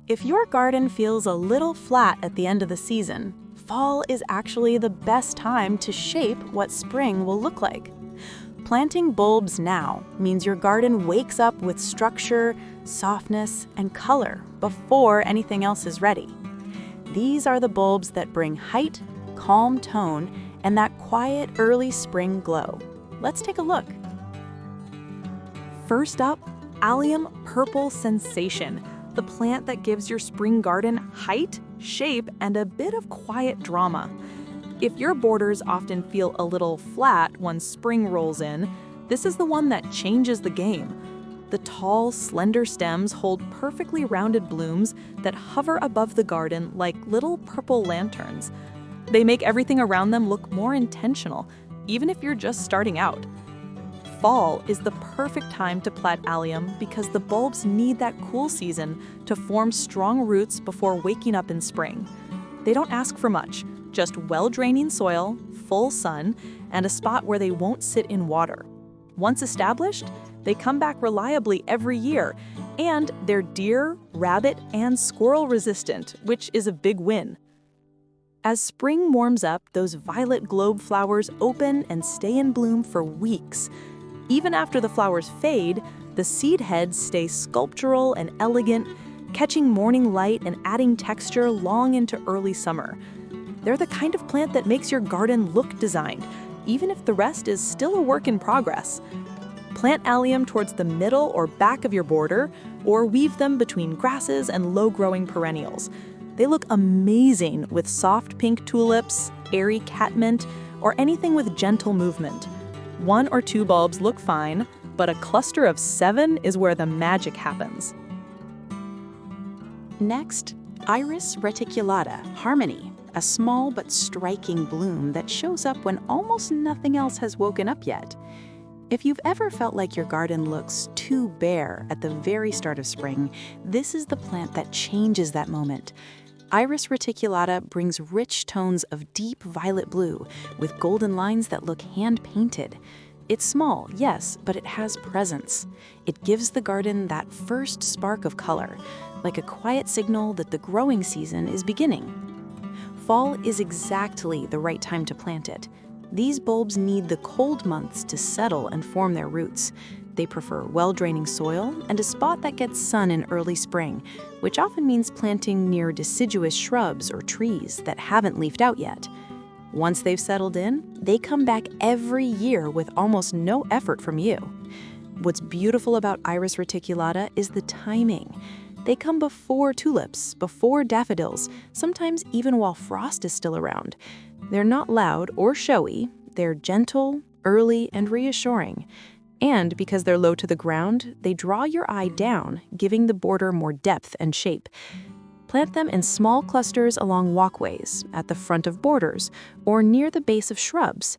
If your garden feels a little flat at the end of the season, fall is actually the best time to shape what spring will look like. Planting bulbs now means your garden wakes up with structure, softness, and color before anything else is ready. These are the bulbs that bring height, calm tone, and that quiet early spring glow. Let's take a look. First up, Allium Purple Sensation, the plant that gives your spring garden height, shape, and a bit of quiet drama. If your borders often feel a little flat when spring rolls in, this is the one that changes the game. The tall, slender stems hold perfectly rounded blooms that hover above the garden like little purple lanterns. They make everything around them look more intentional, even if you're just starting out. Fall is the perfect time to plant allium because the bulbs need that cool season to form strong roots before waking up in spring. They don't ask for much, just well-draining soil, full sun, and a spot where they won't sit in water. Once established, they come back reliably every year, and they're deer, rabbit, and squirrel resistant, which is a big win. As spring warms up, those violet globe flowers open and stay in bloom for weeks. Even after the flowers fade, the seed heads stay sculptural and elegant, catching morning light and adding texture long into early summer. They're the kind of plant that makes your garden look designed, even if the rest is still a work in progress. Plant allium towards the middle or back of your border, or weave them between grasses and low-growing perennials. They look amazing with soft pink tulips, airy catmint, or anything with gentle movement. 1 or 2 bulbs look fine, but a cluster of 7 is where the magic happens. Next, Iris reticulata, Harmony, a small but striking bloom that shows up when almost nothing else has woken up yet. If you've ever felt like your garden looks too bare at the very start of spring, this is the plant that changes that moment. Iris reticulata brings rich tones of deep violet blue with golden lines that look hand-painted. It's small, yes, but it has presence. It gives the garden that first spark of color, like a quiet signal that the growing season is beginning. Fall is exactly the right time to plant it. These bulbs need the cold months to settle and form their roots. They prefer well-draining soil and a spot that gets sun in early spring, which often means planting near deciduous shrubs or trees that haven't leafed out yet. Once they've settled in, they come back every year with almost no effort from you. What's beautiful about Iris reticulata is the timing. They come before tulips, before daffodils, sometimes even while frost is still around. They're not loud or showy, they're gentle, early, and reassuring. And because they're low to the ground, they draw your eye down, giving the border more depth and shape. Plant them in small clusters along walkways, at the front of borders, or near the base of shrubs.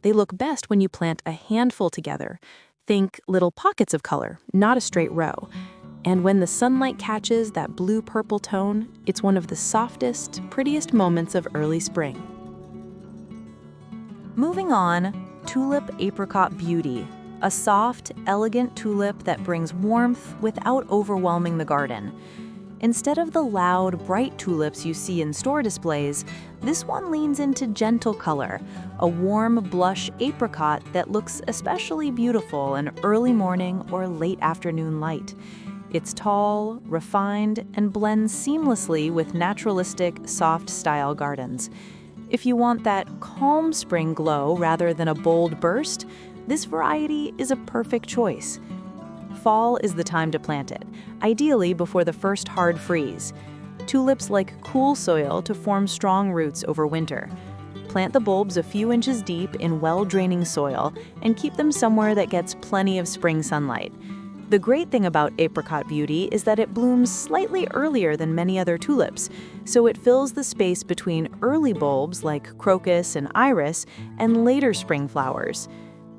They look best when you plant a handful together. Think little pockets of color, not a straight row. And when the sunlight catches that blue-purple tone, it's one of the softest, prettiest moments of early spring. Moving on, Tulip Apricot Beauty, a soft, elegant tulip that brings warmth without overwhelming the garden. Instead of the loud, bright tulips you see in store displays, this one leans into gentle color, a warm blush apricot that looks especially beautiful in early morning or late afternoon light. It's tall, refined, and blends seamlessly with naturalistic, soft-style gardens. If you want that calm spring glow rather than a bold burst, this variety is a perfect choice. Fall is the time to plant it, ideally before the first hard freeze. Tulips like cool soil to form strong roots over winter. Plant the bulbs a few inches deep in well-draining soil and keep them somewhere that gets plenty of spring sunlight. The great thing about Apricot Beauty is that it blooms slightly earlier than many other tulips, so it fills the space between early bulbs like crocus and iris and later spring flowers.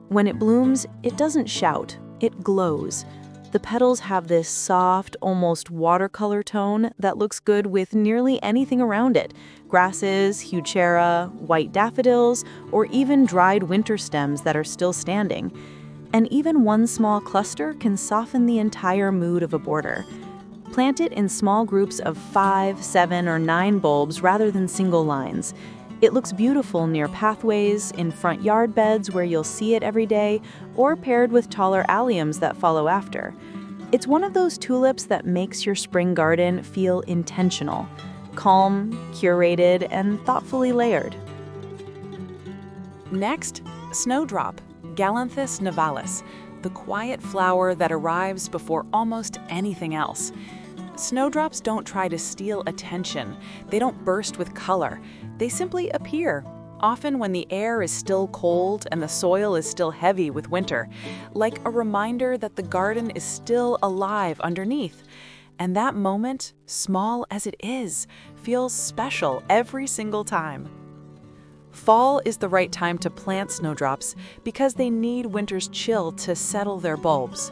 When it blooms, it doesn't shout, it glows. The petals have this soft, almost watercolor tone that looks good with nearly anything around it: grasses, heuchera, white daffodils, or even dried winter stems that are still standing. And even one small cluster can soften the entire mood of a border. Plant it in small groups of 5, 7, or 9 bulbs rather than single lines. It looks beautiful near pathways, in front yard beds where you'll see it every day, or paired with taller alliums that follow after. It's one of those tulips that makes your spring garden feel intentional, calm, curated, and thoughtfully layered. Next, Snowdrop, Galanthus nivalis, the quiet flower that arrives before almost anything else. Snowdrops don't try to steal attention. They don't burst with color. They simply appear, often when the air is still cold and the soil is still heavy with winter, like a reminder that the garden is still alive underneath. And that moment, small as it is, feels special every single time. Fall is the right time to plant snowdrops because they need winter's chill to settle their bulbs.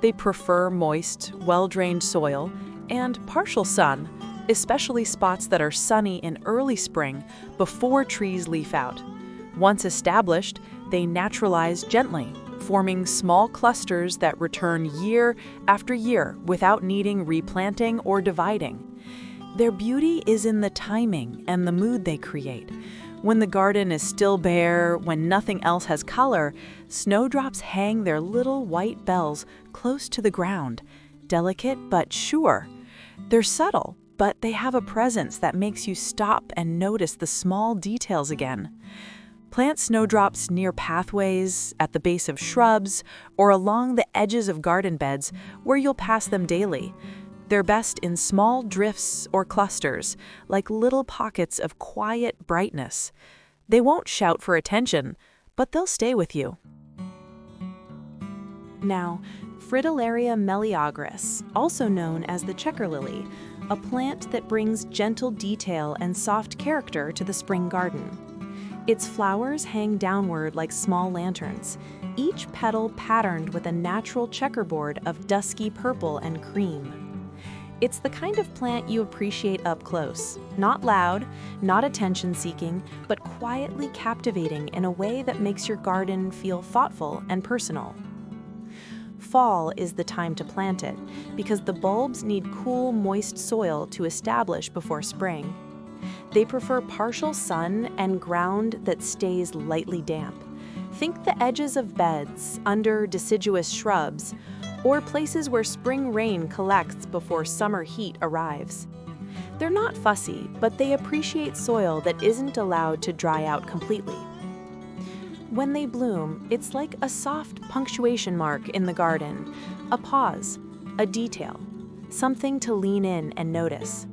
They prefer moist, well-drained soil and partial sun, especially spots that are sunny in early spring before trees leaf out. Once established, they naturalize gently, forming small clusters that return year after year without needing replanting or dividing. Their beauty is in the timing and the mood they create. When the garden is still bare, when nothing else has color, snowdrops hang their little white bells close to the ground, delicate but sure. They're subtle, but they have a presence that makes you stop and notice the small details again. Plant snowdrops near pathways, at the base of shrubs, or along the edges of garden beds where you'll pass them daily. They're best in small drifts or clusters, like little pockets of quiet brightness. They won't shout for attention, but they'll stay with you. Now, Fritillaria meleagris, also known as the checker lily, a plant that brings gentle detail and soft character to the spring garden. Its flowers hang downward like small lanterns, each petal patterned with a natural checkerboard of dusky purple and cream. It's the kind of plant you appreciate up close, not loud, not attention-seeking, but quietly captivating in a way that makes your garden feel thoughtful and personal. Fall is the time to plant it because the bulbs need cool, moist soil to establish before spring. They prefer partial sun and ground that stays lightly damp. Think the edges of beds, under deciduous shrubs, or places where spring rain collects before summer heat arrives. They're not fussy, but they appreciate soil that isn't allowed to dry out completely. When they bloom, it's like a soft punctuation mark in the garden, a pause, a detail, something to lean in and notice.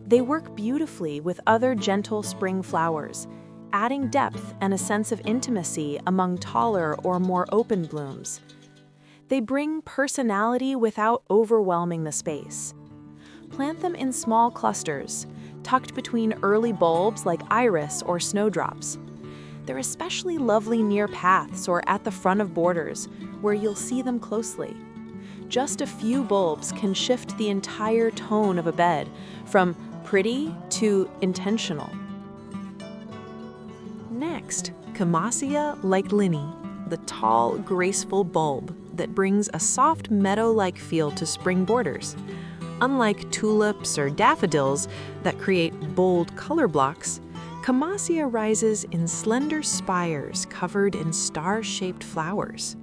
They work beautifully with other gentle spring flowers, adding depth and a sense of intimacy among taller or more open blooms. They bring personality without overwhelming the space. Plant them in small clusters, tucked between early bulbs like iris or snowdrops. They're especially lovely near paths or at the front of borders, where you'll see them closely. Just a few bulbs can shift the entire tone of a bed, from pretty to intentional. Next, Camassia like Linny, the tall, graceful bulb that brings a soft meadow-like feel to spring borders. Unlike tulips or daffodils that create bold color blocks, Camassia rises in slender spires covered in star-shaped flowers.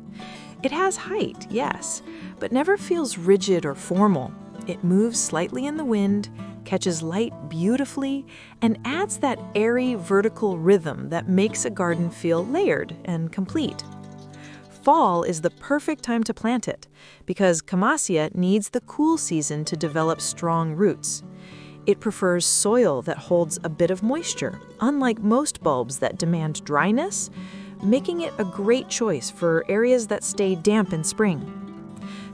It has height, yes, but never feels rigid or formal. It moves slightly in the wind, catches light beautifully, and adds that airy vertical rhythm that makes a garden feel layered and complete. Fall is the perfect time to plant it because Camassia needs the cool season to develop strong roots. It prefers soil that holds a bit of moisture, unlike most bulbs that demand dryness, making it a great choice for areas that stay damp in spring.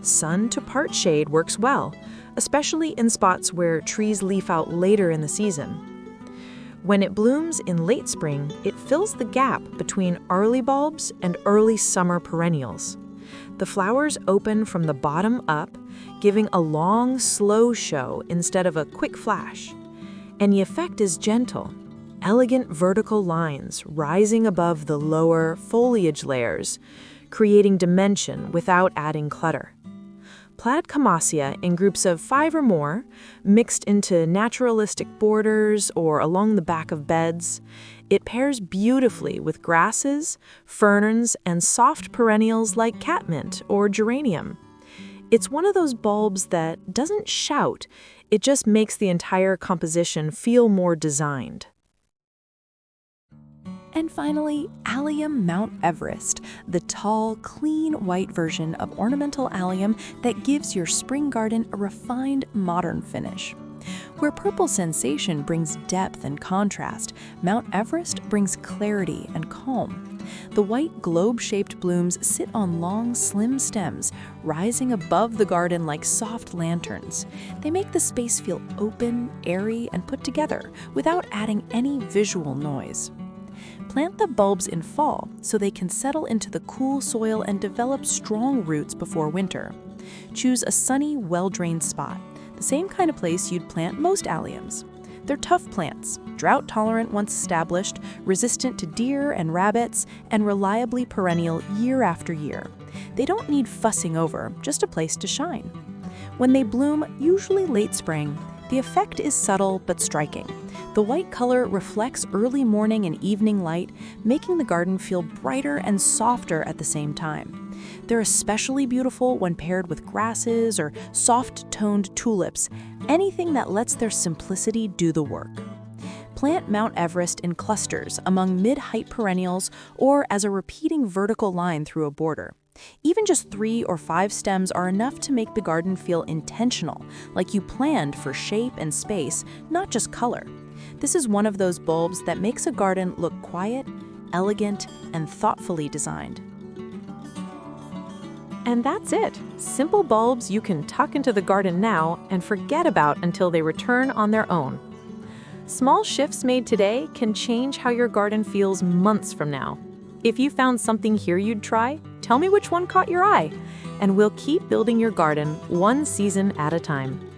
Sun to part shade works well, especially in spots where trees leaf out later in the season. When it blooms in late spring, it fills the gap between early bulbs and early summer perennials. The flowers open from the bottom up, giving a long, slow show instead of a quick flash. And the effect is gentle, elegant vertical lines rising above the lower foliage layers, creating dimension without adding clutter. Plant Camassia in groups of 5 or more, mixed into naturalistic borders or along the back of beds. It pairs beautifully with grasses, ferns, and soft perennials like catmint or geranium. It's one of those bulbs that doesn't shout, it just makes the entire composition feel more designed. And finally, Allium Mount Everest, the tall, clean white version of ornamental allium that gives your spring garden a refined, modern finish. Where Purple Sensation brings depth and contrast, Mount Everest brings clarity and calm. The white globe-shaped blooms sit on long, slim stems, rising above the garden like soft lanterns. They make the space feel open, airy, and put together without adding any visual noise. Plant the bulbs in fall so they can settle into the cool soil and develop strong roots before winter. Choose a sunny, well-drained spot, the same kind of place you'd plant most alliums. They're tough plants, drought-tolerant once established, resistant to deer and rabbits, and reliably perennial year after year. They don't need fussing over, just a place to shine. When they bloom, usually late spring, the effect is subtle but striking. The white color reflects early morning and evening light, making the garden feel brighter and softer at the same time. They're especially beautiful when paired with grasses or soft-toned tulips, anything that lets their simplicity do the work. Plant Mount Everest in clusters among mid-height perennials or as a repeating vertical line through a border. Even just 3 or 5 stems are enough to make the garden feel intentional, like you planned for shape and space, not just color. This is one of those bulbs that makes a garden look quiet, elegant, and thoughtfully designed. And that's it. Simple bulbs you can tuck into the garden now and forget about until they return on their own. Small shifts made today can change how your garden feels months from now. If you found something here you'd try, tell me which one caught your eye, and we'll keep building your garden one season at a time.